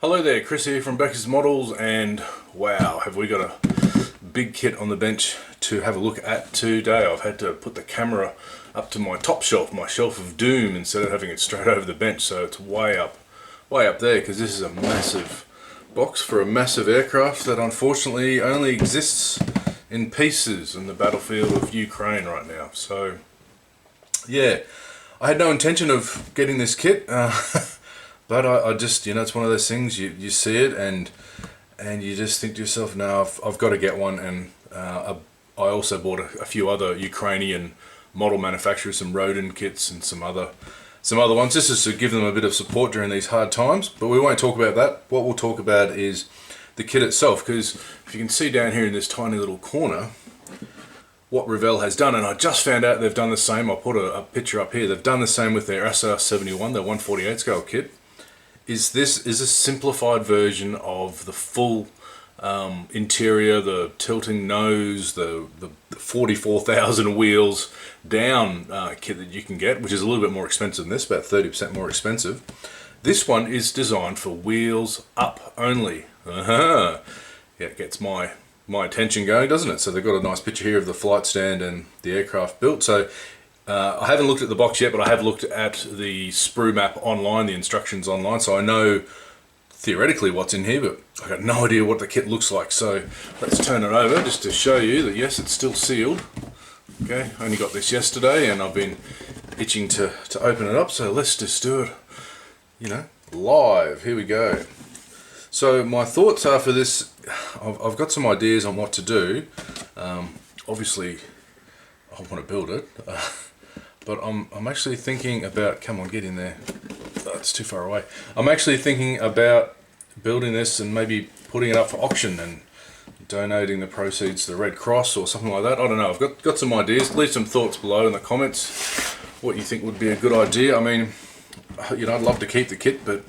Hello there, Chris here from Becker's Models, and wow, have we got a big kit on the bench to have a look at today. I've had to put the camera up to my top shelf, my shelf of doom, instead of having it straight over the bench, so it's way up there, because this is a massive box for a massive aircraft that unfortunately only exists in pieces in the battlefield of Ukraine right now. So yeah, I had no intention of getting this kit, but I just, you know, it's one of those things, you see it and you just think to yourself, no, I've got to get one. And I also bought a few other Ukrainian model manufacturers, some Rodin kits and some other ones. This is to give them a bit of support during these hard times, but we won't talk about that. What we'll talk about is the kit itself, because if you can see down here in this tiny little corner what Revell has done, and I just found out they've done the same. I'll put a picture up here. They've done the same with their SR71, their 148 scale kit. This is a simplified version of the full interior, the tilting nose, the 44,000 wheels down kit that you can get, which is a little bit more expensive than this, about 30% more expensive. This one is designed for wheels up only. Yeah, it gets my attention going, doesn't it? So they've got a nice picture here of the flight stand and the aircraft built. So I haven't looked at the box yet, but I have looked at the Sprue map online, the instructions online, so I know theoretically what's in here, but I've got no idea what the kit looks like. So let's turn it over just to show you that yes, it's still sealed. Okay, I only got this yesterday and I've been itching to open it up, so let's just do it, you know, live. Here we go. So my thoughts are for this, I've got some ideas on what to do. Obviously I want to build it, but I'm actually thinking about, come on, get in there. Oh, it's too far away. I'm actually thinking about building this and maybe putting it up for auction and donating the proceeds to the Red Cross or something like that. I don't know. I've got some ideas. Leave some thoughts below in the comments what you think would be a good idea. I mean, you know, I'd love to keep the kit, but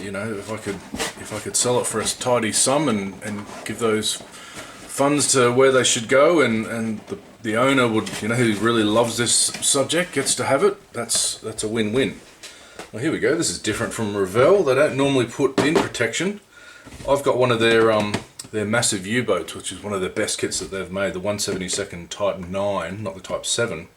you know, if I could sell it for a tidy sum and give those funds to where they should go, and the owner would, you know, who really loves this subject gets to have it, that's a win-win. Well, here we go. This is different from Revell. They don't normally put in protection. I've got one of their massive U-boats, which is one of their best kits that they've made, the 172nd Type 9, not the Type 7.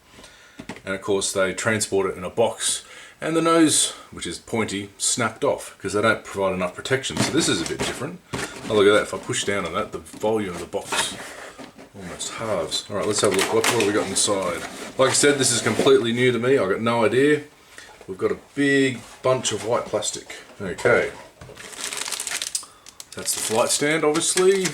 And of course they transport it in a box, and the nose, which is pointy, snapped off because they don't provide enough protection. So this is a bit different. Oh, look at that. If I push down on that, the volume of the box almost halves. Alright, let's have a look. What have we got inside? Like I said, this is completely new to me. I've got no idea. We've got a big bunch of white plastic. Okay. That's the flight stand, obviously.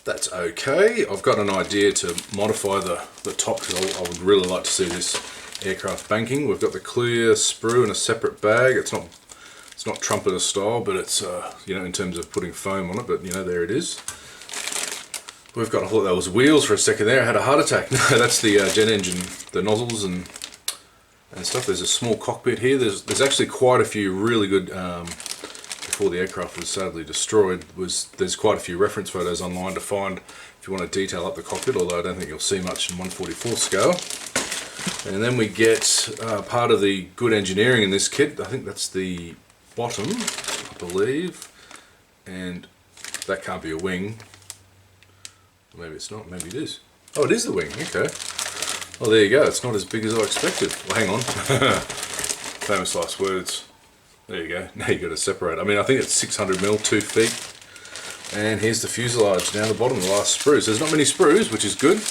That's okay. I've got an idea to modify the top, because I would really like to see this aircraft banking. We've got the clear sprue in a separate bag. It's not trumpeter style, but it's you know, in terms of putting foam on it, but you know, there it is. We've got, I thought that was wheels for a second there. I had a heart attack. No, that's the jet engine, the nozzles and stuff. There's a small cockpit here. There's actually quite a few really good, before the aircraft was sadly destroyed, there's quite a few reference photos online to find if you want to detail up the cockpit, although I don't think you'll see much in 1/44 scale. And then we get part of the good engineering in this kit. I think that's the bottom, I believe, and that can't be a wing. Maybe it's not, maybe it is. Oh, it is the wing, okay. Oh, there you go, it's not as big as I expected. Well, hang on. Famous last words. There you go, now you got to separate. I mean, I think it's 600mm, 2 feet. And here's the fuselage down the bottom, the last sprue. So there's not many sprues, which is good.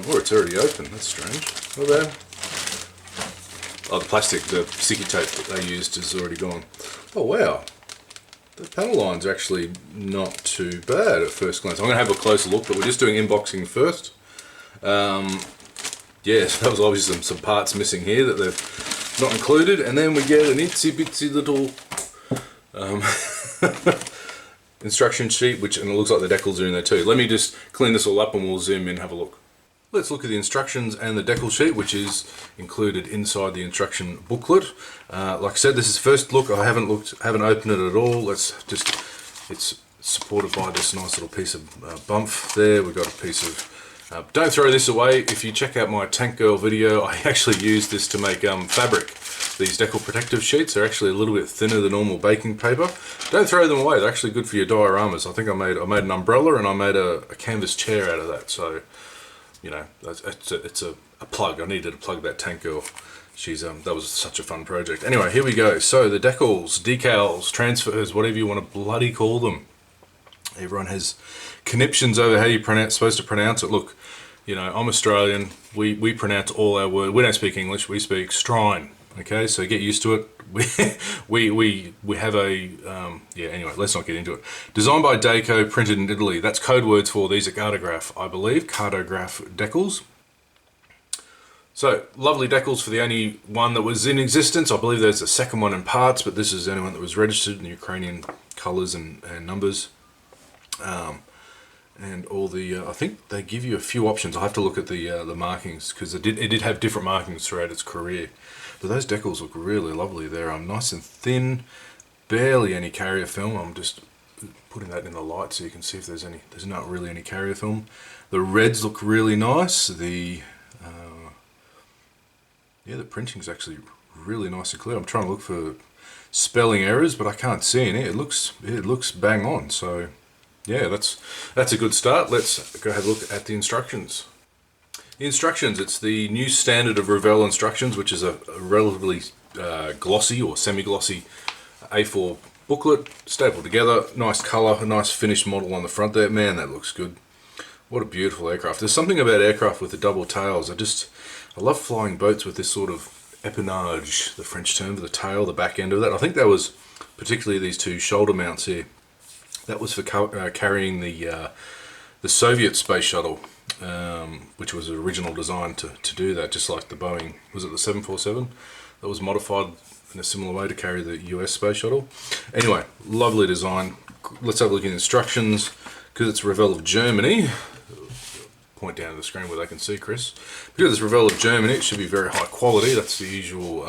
Or it's already open, that's strange. Not bad. Oh, the plastic, the sticky tape that they used is already gone. Oh wow, the panel lines are actually not too bad at first glance. I'm going to have a closer look, but we're just doing inboxing first. Yeah, so there was obviously some parts missing here that they've not included, and then we get an itsy bitsy little instruction sheet, and it looks like the decals are in there too. Let me just clean this all up and we'll zoom in and have a look. Let's look at the instructions and the decal sheet, which is included inside the instruction booklet. Like I said, this is first look. I haven't opened it at all. It's supported by this nice little piece of bump there. We've got a piece of, don't throw this away. If you check out my Tank Girl video, I actually used this to make fabric These decal protective sheets are actually a little bit thinner than normal baking paper. Don't throw them away, they're actually good for your dioramas. I think I made an umbrella and I made a canvas chair out of that, so you know, it's a plug. I needed to plug that tank girl. She's that was such a fun project. Anyway, here we go. So the decals, decals, transfers, whatever you want to bloody call them. Everyone has conniptions over how you're supposed to pronounce it. Look, you know, I'm Australian. We pronounce all our words. We don't speak English. We speak strine. Okay, so get used to it. We have a yeah. Anyway, let's not get into it. Designed by Decals, printed in Italy. That's code words for these are Cartograph, I believe. Cartograph decals. So lovely decals for the only one that was in existence. I believe there's a second one in parts, but this is the only one that was registered in the Ukrainian colours and numbers. And all the I think they give you a few options. I have to look at the markings because it did have different markings throughout its career. But those decals look really lovely. They're nice and thin, barely any carrier film. I'm just putting that in the light so you can see if there's any. There's not really any carrier film. The reds look really nice. The yeah, the printing's actually really nice and clear. I'm trying to look for spelling errors, but I can't see any. It looks bang on. So yeah, that's a good start. Let's go have a look at the instructions. The instructions, it's the new standard of Revell instructions, which is a relatively glossy or semi-glossy A4 booklet, stapled together, nice colour, a nice finished model on the front there. Man, that looks good. What a beautiful aircraft. There's something about aircraft with the double tails. I love flying boats with this sort of empennage, the French term for the tail, the back end of that. I think that was particularly these two shoulder mounts here. That was for carrying the Soviet space shuttle, which was the original design to do that, just like the Boeing, was it the 747? That was modified in a similar way to carry the US space shuttle. Anyway, lovely design. Let's have a look at the instructions, because it's Revell of Germany. Point down to the screen where they can see Chris. Because it's Revell of Germany, it should be very high quality. That's the usual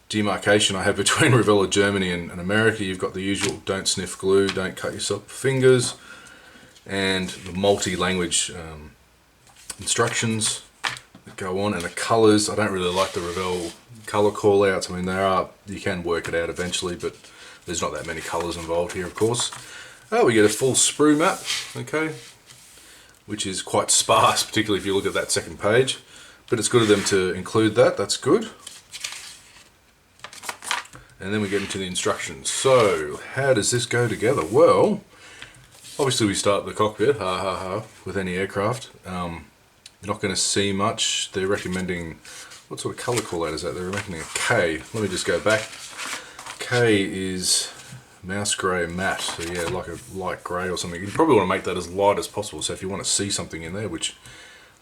demarcation I have between Revell of Germany and America. You've got the usual don't sniff glue, don't cut yourself with fingers, and the multi-language instructions that go on, and the colours. I don't really like the Revell colour call-outs. I mean, you can work it out eventually, but there's not that many colours involved here, of course. We get a full sprue map, okay, which is quite sparse, particularly if you look at that second page. But it's good of them to include that, that's good. And then we get into the instructions. So, how does this go together? Well, obviously we start the cockpit, with any aircraft. You're not going to see much. They're recommending, what sort of colour call-out is that? They're recommending a K. Let me just go back. K is mouse grey matte, so yeah, like a light grey or something. You probably want to make that as light as possible, so if you want to see something in there, which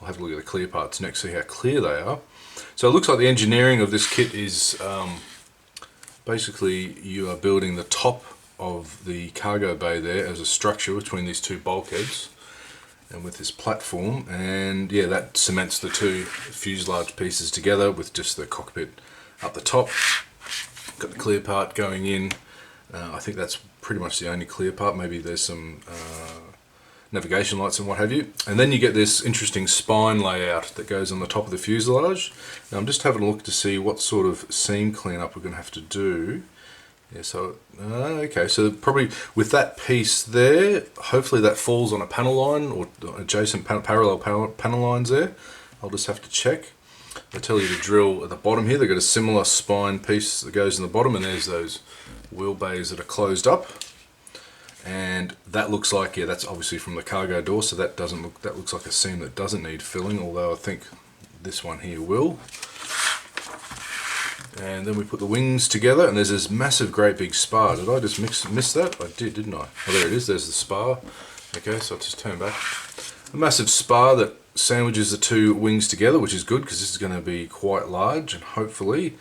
I'll have a look at the clear parts next, see how clear they are. So it looks like the engineering of this kit is basically you are building the top of the cargo bay there as a structure between these two bulkheads and with this platform, and yeah, that cements the two fuselage pieces together with just the cockpit up the top. Got the clear part going in. I think that's pretty much the only clear part. Maybe there's some navigation lights and what have you. And then you get this interesting spine layout that goes on the top of the fuselage. Now I'm just having a look to see what sort of seam cleanup we're going to have to do. Yeah, so, okay, so probably with that piece there, hopefully that falls on a panel line or adjacent parallel panel lines there. I'll just have to check. They tell you to drill at the bottom here. They've got a similar spine piece that goes in the bottom, and there's those wheel bays that are closed up. And that looks like, yeah, that's obviously from the cargo door, so that looks like a seam that doesn't need filling, although I think this one here will. And then we put the wings together, and there's this massive great big spar. Did I just miss that? I did, didn't I? Oh, there it is, there's the spar. Okay, so I'll just turn back. A massive spar that sandwiches the two wings together, which is good because this is going to be quite large, and hopefully,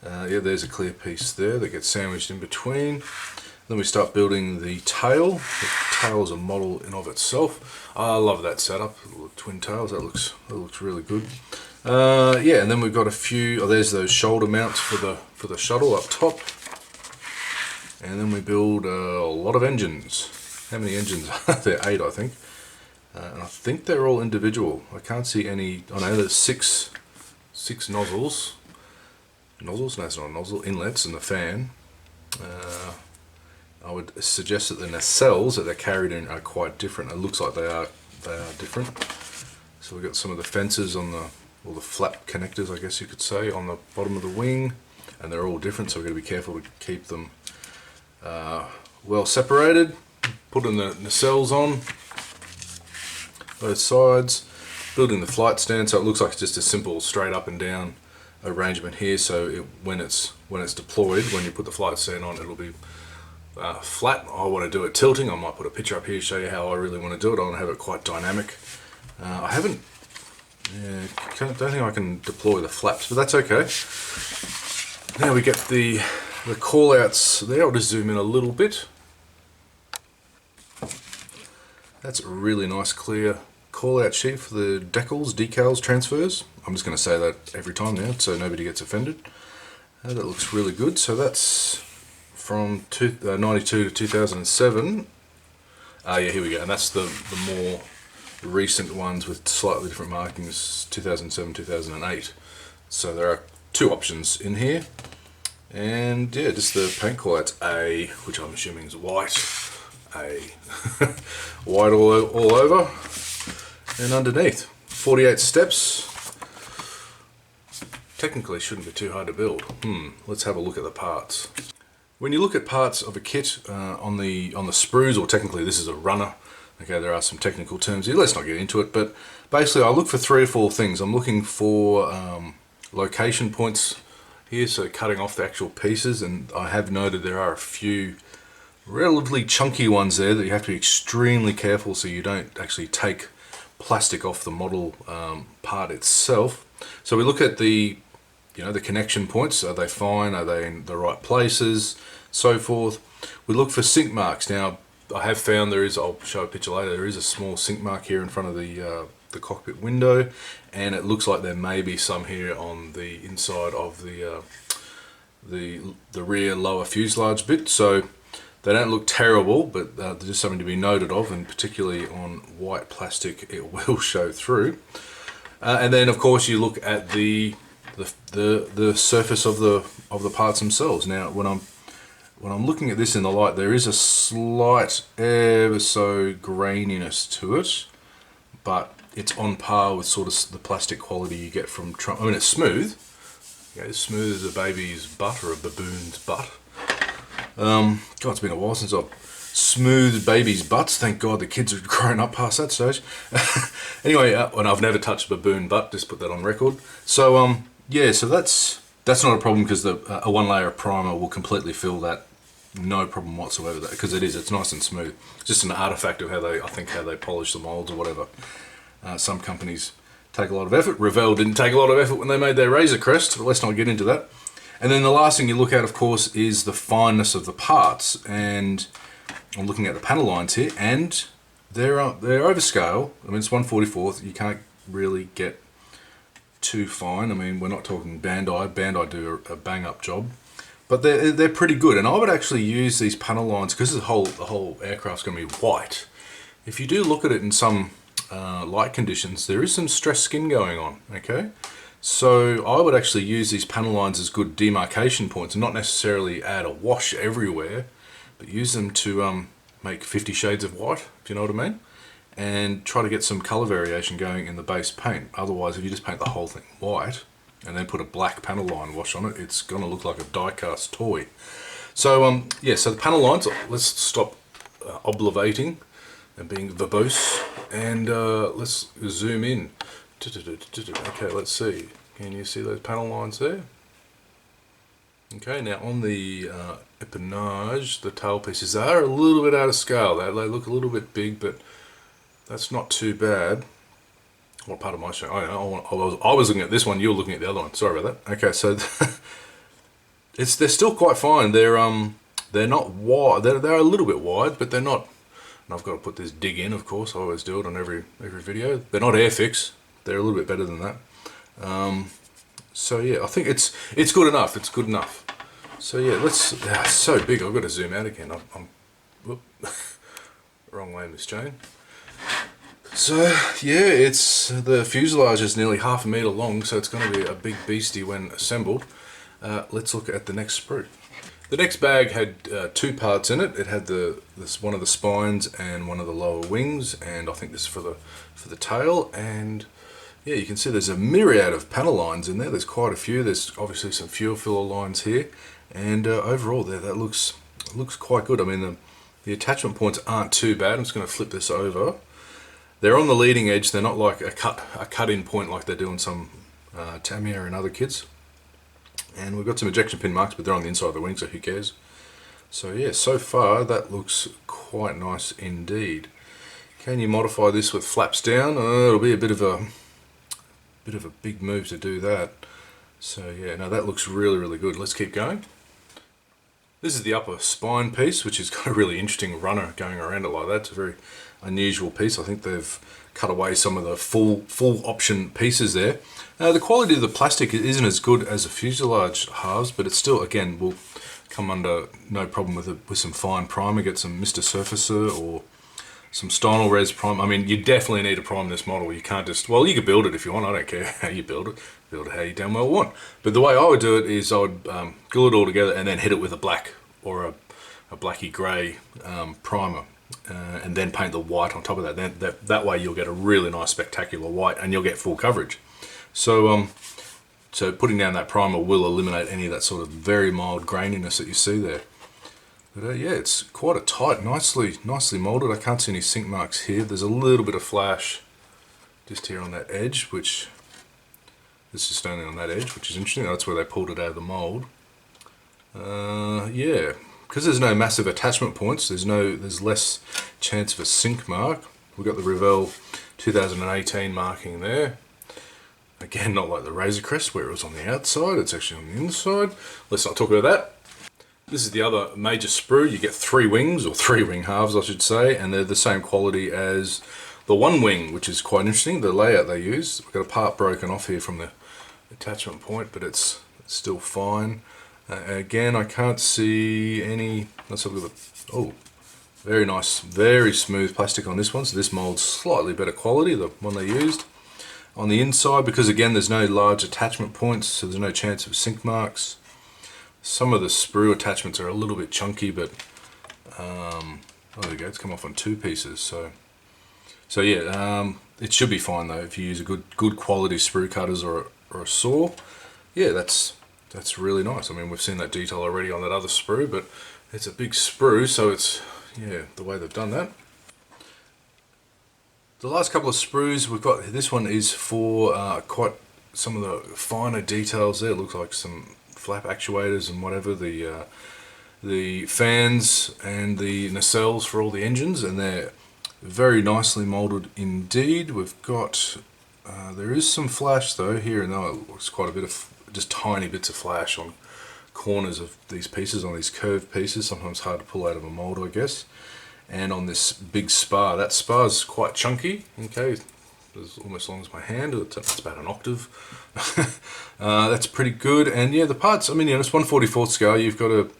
yeah, there's a clear piece there that gets sandwiched in between. Then we start building the tail. The tail is a model in of itself. I love that setup, twin tails. That looks really good. Yeah, and then we've got a few. Oh, there's those shoulder mounts for the shuttle up top. And then we build a lot of engines. How many engines are there? 8, I think. And I think they're all individual. I can't see any. I know there's six nozzles. nozzles, no it's not a nozzle, inlets and the fan. I would suggest that the nacelles that they're carried in are quite different. It looks like they are different. So we've got some of the fences on the, or the flap connectors I guess you could say, on the bottom of the wing, and they're all different, so we've got to be careful to keep them well separated. Putting the nacelles on both sides, building the flight stand so it looks like it's just a simple straight up and down arrangement here, so when it's deployed, when you put the flight stand on, it'll be flat. I want to do it tilting. I might put a picture up here to show you how I really want to do it. I want to have it quite dynamic. I don't think I can deploy the flaps, but that's okay. Now we get the call outs there. I'll just zoom in a little bit. That's a really nice clear call out sheet for the decals transfers. I'm just going to say that every time now so nobody gets offended. That looks really good. So that's from 92 to 2007. Yeah, here we go. And that's the more recent ones with slightly different markings, 2007, 2008. So there are two options in here. And yeah, just the paint call out's A, which I'm assuming is white. A white all over. And underneath, 48 steps. Technically shouldn't be too hard to build. Let's have a look at the parts. When you look at parts of a kit on the sprues, or technically this is a runner. Okay, there are some technical terms here. Let's not get into it, but basically I look for 3 or 4 things. I'm looking for location points here, so cutting off the actual pieces, and I have noted there are a few relatively chunky ones there that you have to be extremely careful so you don't actually take plastic off the model part itself. So we look at the connection points. Are they fine? Are they in the right places? So forth. We look for sink marks. Now I have found there is, I'll show a picture later, there is a small sink mark here in front of the cockpit window, and it looks like there may be some here on the inside of the rear lower fuselage bit. So they don't look terrible, but they're just something to be noted of, and particularly on white plastic it will show through. And then of course you look at the surface of the parts themselves. Now when I'm looking at this in the light, there is a slight ever so graininess to it, but it's on par with sort of the plastic quality you get from Trump. I mean, it's smooth. Yeah, as smooth as a baby's butt or a baboon's butt. God, it's been a while since I've smoothed babies' butts. Thank God the kids have grown up past that stage. Anyway, and I've never touched a baboon butt, just put that on record. So yeah, so that's not a problem, because a 1 layer of primer will completely fill that, no problem whatsoever, because it's nice and smooth. It's just an artifact of how they polish the molds or whatever. Some companies take a lot of effort. Revell didn't take a lot of effort when they made their Razor Crest, but let's not get into that. And then the last thing you look at, of course, is the fineness of the parts. And I'm looking at the panel lines here, and they're overscale. I mean, it's 1/44. You can't really get too fine. I mean, we're not talking Bandai. Bandai do a bang-up job, but they're pretty good. And I would actually use these panel lines, because the whole aircraft's going to be white. If you do look at it in some light conditions, there is some stressed skin going on. Okay. So I would actually use these panel lines as good demarcation points, and not necessarily add a wash everywhere, but use them to make 50 shades of white, if you know what I mean, and try to get some color variation going in the base paint. Otherwise, if you just paint the whole thing white and then put a black panel line wash on it, it's going to look like a die-cast toy. So yeah, so the panel lines, let's stop oblivating and being verbose, and let's zoom in. Okay, let's see. Can you see those panel lines there? Okay, now on the empennage, the tail pieces are a little bit out of scale. They look a little bit big, but that's not too bad. What part am I showing? I was looking at this one. You were looking at the other one. Sorry about that. Okay, so they're still quite fine. They're not wide. They're a little bit wide, but they're not. And I've got to put this dig in, of course. I always do it on every video. They're not Airfix. They're a little bit better than that. So yeah, I think it's good enough. It's good enough. So yeah, it's so big. I've got to zoom out again. Whoop, wrong way, Miss Jane. So yeah, the fuselage is nearly 1/2 meter long, so it's going to be a big beastie when assembled. let's look at the next sprue. The next bag had two parts in it. It had one of the spines and one of the lower wings, and I think this is for the tail. And yeah, you can see there's a myriad of panel lines in there. There's quite a few. There's obviously some fuel filler lines here, and overall that looks quite good. I mean, the attachment points aren't too bad. I'm just going to flip this over. They're on the leading edge. They're not like a cut-in point like they do on some Tamiya and other kits. And we've got some ejection pin marks, but they're on the inside of the wing, so who cares? So yeah, so far that looks quite nice indeed. Can you modify this with flaps down? It'll be a bit of a big move to do that. So yeah, no, that looks really good. Let's keep going. This is the upper spine piece, which has got a really interesting runner going around it like that. It's a very unusual piece. I think they've cut away some of the full option pieces there. The quality of the plastic isn't as good as the fuselage halves, but it still, again, will come under no problem with some fine primer. Get some Mr. Surfacer or some Stynylrez primer. I mean, you definitely need to prime this model. You can't just, well, you can build it if you want. I don't care how you build it. Build it how you damn well want. But the way I would do it is I would glue it all together and then hit it with a black or a blacky grey primer. And then paint the white on top of that. That way you'll get a really nice spectacular white and you'll get full coverage. So so putting down that primer will eliminate any of that sort of very mild graininess that you see there. But yeah, it's quite a tight, nicely moulded. I can't see any sink marks here. There's a little bit of flash just here on that edge, which this is standing on that edge, which is interesting. That's where they pulled it out of the mould. Yeah. Because there's no massive attachment points, there's less chance of a sink mark. We've got the Revell 2018 marking there. Again, not like the Razor Crest where it was on the outside, it's actually on the inside. Let's not talk about that. This is the other major sprue. You get 3 wings, or 3 wing halves I should say, and they're the same quality as the one wing, which is quite interesting, the layout they use. We've got a part broken off here from the attachment point, but it's still fine. Again, I can't see any. Let's have a look at the, oh, very nice, very smooth plastic on this one. So this mould's slightly better quality, the one they used. On the inside, because again there's no large attachment points, so there's no chance of sink marks. Some of the sprue attachments are a little bit chunky, but oh, there we go, it's come off on 2 pieces. So yeah, it should be fine though if you use a good quality sprue cutters or a saw. Yeah, that's really nice. I mean, we've seen that detail already on that other sprue, but it's a big sprue, so it's, yeah, the way they've done that. The last couple of sprues we've got, this one is for quite some of the finer details there. It looks like some flap actuators and whatever, the fans and the nacelles for all the engines, and they're very nicely moulded indeed. We've got, there is some flash though here and there. It looks quite a bit of just tiny bits of flash on corners of these pieces, on these curved pieces, sometimes hard to pull out of a mould, I guess. And on this big spar, that spar's quite chunky, okay, it's almost as long as my hand, it's about an octave. That's pretty good, and yeah, the parts, I mean, you know, it's 1/44 scale, you've got to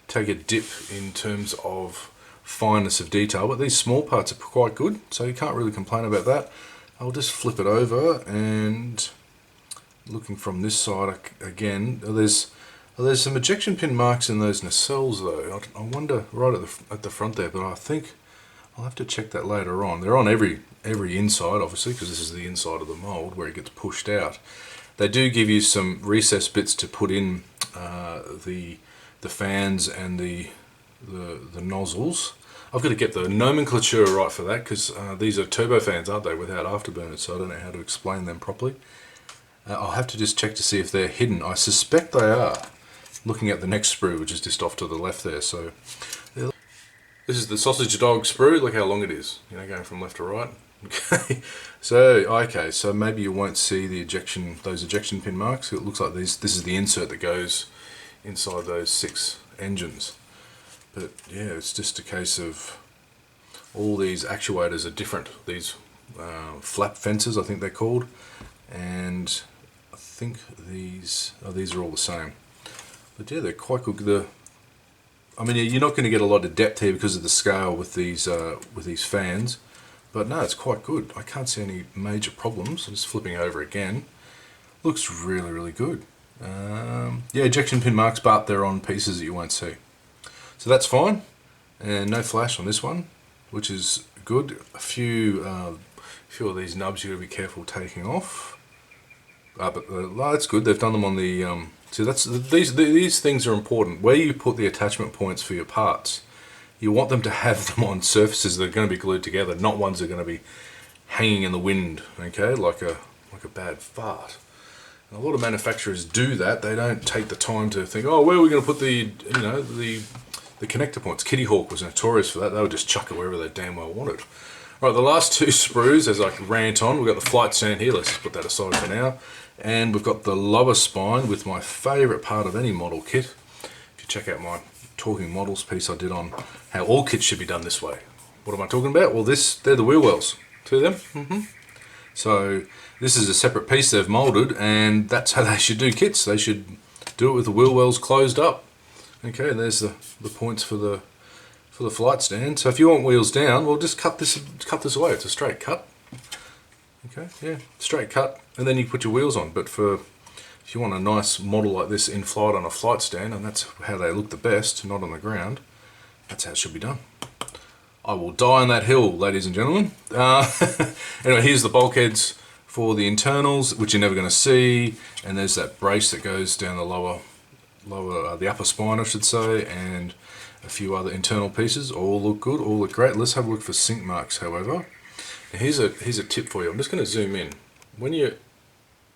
take a dip in terms of fineness of detail, but these small parts are quite good, so you can't really complain about that. I'll just flip it over, and looking from this side again, there's some ejection pin marks in those nacelles though. I wonder right at the front there, but I think I'll have to check that later on. They're on every inside, obviously, because this is the inside of the mould where it gets pushed out. They do give you some recess bits to put in the fans and the nozzles. I've got to get the nomenclature right for that, because these are turbofans, aren't they, without afterburners, so I don't know how to explain them properly. I'll have to just check to see if they're hidden. I suspect they are, looking at the next sprue, which is just off to the left there. So this is the sausage dog sprue. Look how long it is, you know, going from left to right. Okay, so maybe you won't see the those ejection pin marks. It looks like this is the insert that goes inside those 6 engines. But yeah, it's just a case of all these actuators are different. These flap fences, I think they're called, and I think these are all the same. But yeah, they're quite good. I mean, you're not going to get a lot of depth here because of the scale with these fans, but no, it's quite good. I can't see any major problems. I'm just flipping over again. Looks really good. Yeah, ejection pin marks, but they're on pieces that you won't see. So that's fine, and no flash on this one, which is good. A few of these nubs you got to be careful taking off. But that's good. They've done them on the. So these things are important. Where you put the attachment points for your parts, you want them to have them on surfaces that are going to be glued together, not ones that are going to be hanging in the wind. Okay, like a bad fart. And a lot of manufacturers do that. They don't take the time to think, oh, where are we going to put the connector points? Kitty Hawk was notorious for that. They would just chuck it wherever they damn well wanted. Right, the last two sprues, as I rant on, we've got the flight stand here. Let's put that aside for now. And we've got the lower spine with my favourite part of any model kit. If you check out my Talking Models piece I did on how all kits should be done this way. What am I talking about? Well, they're the wheel wells. See them? So this is a separate piece they've moulded, and that's how they should do kits. They should do it with the wheel wells closed up. Okay, and there's the points for the flight stand. So if you want wheels down, well, just cut this away. It's a straight cut. Okay, yeah, straight cut, and then you put your wheels on. But if you want a nice model like this in flight on a flight stand, and that's how they look the best, not on the ground, that's how it should be done. I will die on that hill, ladies and gentlemen. Anyway, here's the bulkheads for the internals, which you're never going to see, and there's that brace that goes down the the upper spine, I should say, and a few other internal pieces. All look good, all look great. Let's have a look for sink marks, however. Now here's a tip for you. I'm just going to zoom in. When you're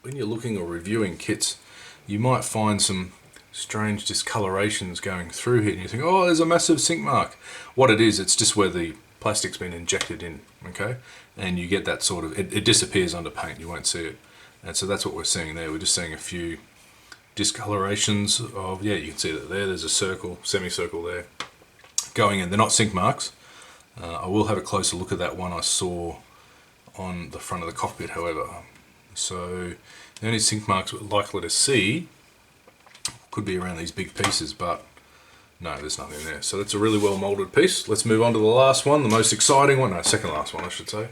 looking or reviewing kits, you might find some strange discolorations going through here, and you think, oh, there's a massive sink mark. What it is, it's just where the plastic's been injected in, okay? And you get that sort of, it disappears under paint, you won't see it. And so that's what we're seeing there. We're just seeing a few discolorations of, yeah, you can see that there's a circle, semicircle there going in. They're not sink marks. I will have a closer look at that one I saw on the front of the cockpit, however. So the only sink marks we're likely to see could be around these big pieces, but no, there's nothing there. So that's a really well moulded piece. Let's move on to the last one, the most exciting one, no, second last one I should say,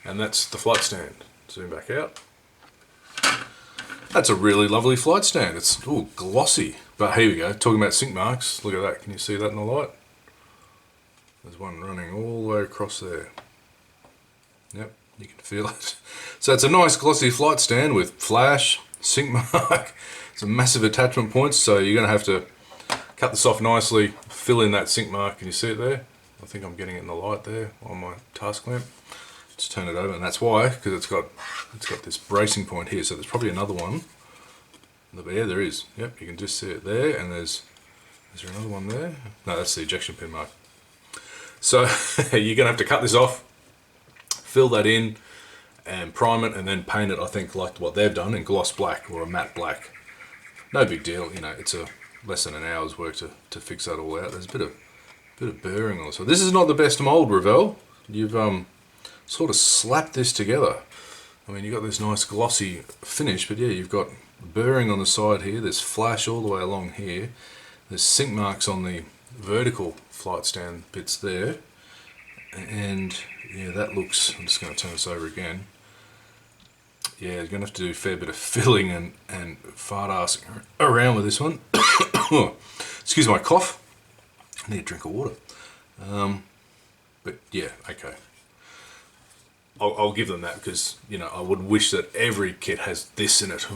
and that's the flight stand. Zoom back out. That's a really lovely flight stand. It's glossy, but here we go, talking about sink marks, look at that, can you see that in the light? There's one running all the way across there. Yep, you can feel it. So it's a nice glossy flight stand with flash, sink mark, some massive attachment points, so you're going to have to cut this off nicely, fill in that sink mark. Can you see it there? I think I'm getting it in the light there on my task lamp. Just turn it over, and that's why, because it's got this bracing point here, so there's probably another one. Yeah, there is. Yep, you can just see it there, and is there another one there? No, that's the ejection pin mark. So you're going to have to cut this off, fill that in, and prime it, and then paint it, I think, like what they've done in gloss black or a matte black. No big deal, you know, it's less than an hour's work to fix that all out. There's a bit of burring on it. So this is not the best mold, Revell. You've sort of slapped this together. I mean, you've got this nice glossy finish, but yeah, you've got burring on the side here. There's flash all the way along here. There's sink marks on the vertical flight stand bits there. And yeah, that looks, I'm just going to turn this over again. Yeah, you're going to have to do a fair bit of filling and fart-assing around with this one. Excuse my cough. I need a drink of water. But yeah, okay. I'll give them that because, you know, I would wish that every kit has this in it.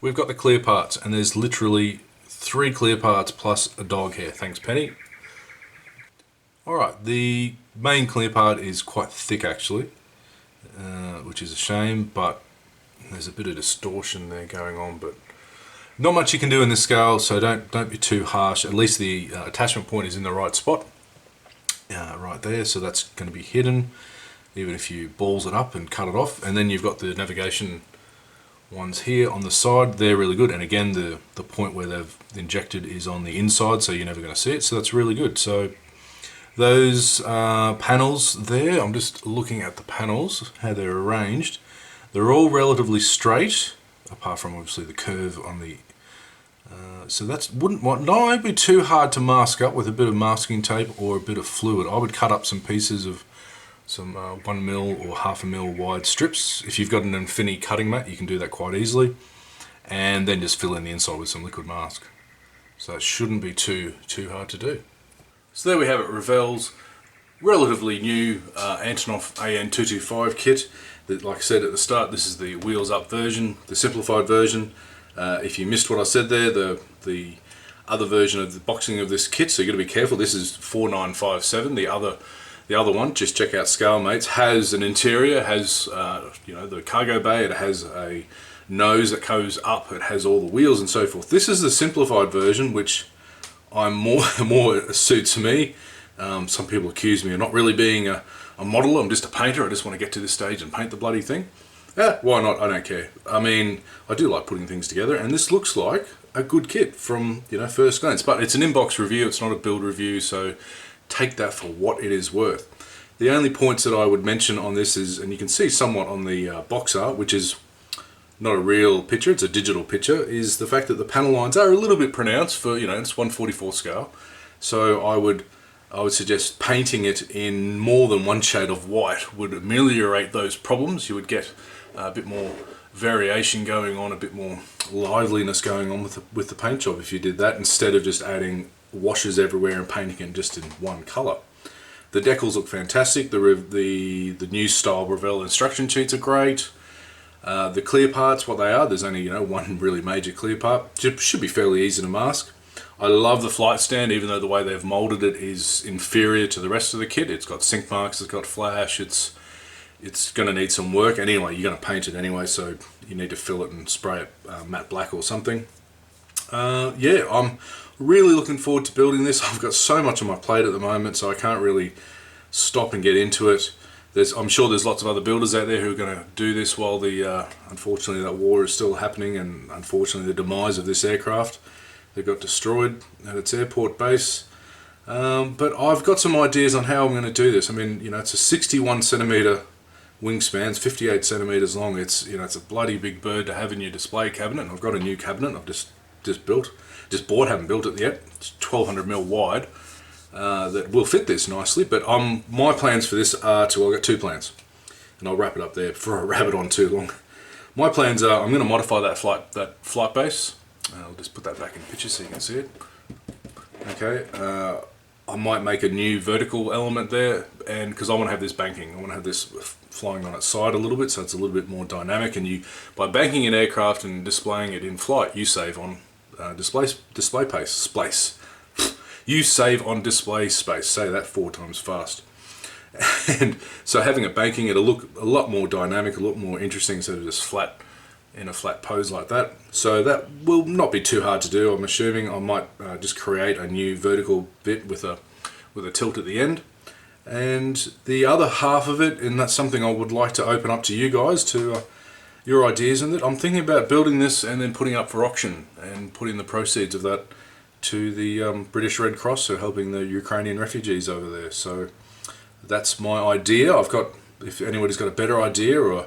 We've got the clear parts, and there's literally 3 clear parts plus a dog hair. Thanks, Penny. Alright, the main clear part is quite thick actually. Which is a shame, but there's a bit of distortion there going on, but not much you can do in this scale, so don't be too harsh. At least the attachment point is in the right spot, right there, so that's going to be hidden even if you balls it up and cut it off. And then you've got the navigation ones here on the side. They're really good, and again the point where they've injected is on the inside, so you're never going to see it, so that's really good. So those panels there, I'm just looking at the panels, how they're arranged. They're all relatively straight, apart from obviously the curve on the... so that wouldn't be too hard to mask up with a bit of masking tape or a bit of fluid. I would cut up some pieces of some 1mm or 1/2 mm wide strips. If you've got an Infini cutting mat, you can do that quite easily. and then just fill in the inside with some liquid mask. So it shouldn't be too hard to do. So there we have it, Revell's relatively new Antonov AN-225 kit. That, like I said at the start, this is the wheels up version, the simplified version. If you missed what I said there, the other version of the boxing of this kit, so you got to be careful. This is 4957. The other one, just check out Scale Mates, has an interior, has you know, the cargo bay. It has a nose that goes up. It has all the wheels and so forth. This is the simplified version, which I'm more suits me. Some people accuse me of not really being a modeler. I'm just a painter. I just want to get to this stage and paint the bloody thing. Why not? I don't care. I mean, I do like putting things together, and this looks like a good kit from, you know, first glance. But it's an inbox review. It's not a build review, so take that for what it is worth. The only points that I would mention on this is, and you can see somewhat on the box art, which is not a real picture, it's a digital picture, is the fact that the panel lines are a little bit pronounced for, you know, it's 1/44 scale. So I would suggest painting it in more than one shade of white would ameliorate those problems. You would get a bit more variation going on, a bit more liveliness going on with the paint job if you did that, instead of just adding washes everywhere and painting it just in one colour. The decals look fantastic. The new style Revell instruction sheets are great. The clear parts, what they are, there's only, you know, one really major clear part. Should be fairly easy to mask. I love the flight stand, even though the way they've moulded it is inferior to the rest of the kit. It's got sink marks, it's got flash, it's going to need some work. And anyway, you're going to paint it anyway, so you need to fill it and spray it matte black or something. Yeah, I'm really looking forward to building this. I've got so much on my plate at the moment, so I can't really stop and get into it. I'm sure there's lots of other builders out there who are going to do this while unfortunately that war is still happening, and unfortunately the demise of this aircraft that got destroyed at its airport base. But I've got some ideas on how I'm going to do this. I mean, you know, it's a 61 centimeter wingspan, it's 58 centimeters long. It's, you know, it's a bloody big bird to have in your display cabinet. And I've got a new cabinet I've just bought, haven't built it yet. It's 1200mm wide. That will fit this nicely, but my plans for this are I've got two plans, and I'll wrap it up there before I rabbit on too long. My plans are, I'm going to modify that flight base. I'll just put that back in picture so you can see it. Okay, I might make a new vertical element there, and because I want to have this banking, I want to have this flying on its side a little bit, so it's a little bit more dynamic. And by banking an aircraft and displaying it in flight, you save on display space. You save on display space. Say that 4 times fast. And so having it banking, it'll look a lot more dynamic, a lot more interesting instead of just flat in a flat pose like that. So that will not be too hard to do. I'm assuming I might just create a new vertical bit with a tilt at the end. And the other half of it, and that's something I would like to open up to you guys, to your ideas in it. I'm thinking about building this and then putting up for auction and putting the proceeds of that to the British Red Cross, who are helping the Ukrainian refugees over there. So that's my idea. If anybody's got a better idea or a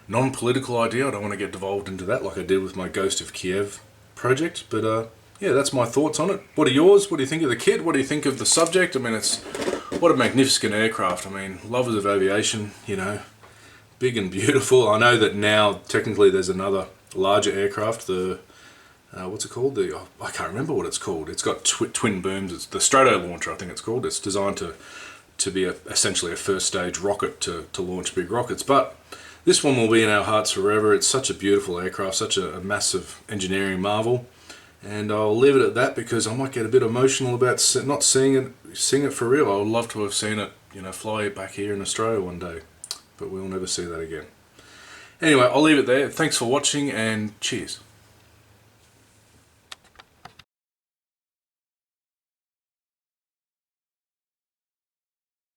non-political idea, I don't want to get devolved into that like I did with my Ghost of Kiev project. But yeah, that's my thoughts on it. What are yours? What do you think of the kit? What do you think of the subject? I mean, what a magnificent aircraft. I mean, lovers of aviation, you know, big and beautiful. I know that now technically there's another larger aircraft, the what's it called? I can't remember what it's called. It's got twin booms. It's the Strato launcher, I think it's called. It's designed to be essentially a first stage rocket to launch big rockets. But this one will be in our hearts forever. It's such a beautiful aircraft, such a massive engineering marvel. And I'll leave it at that because I might get a bit emotional about not seeing it for real. I would love to have seen it, you know, fly back here in Australia one day. But we'll never see that again. Anyway, I'll leave it there. Thanks for watching, and cheers.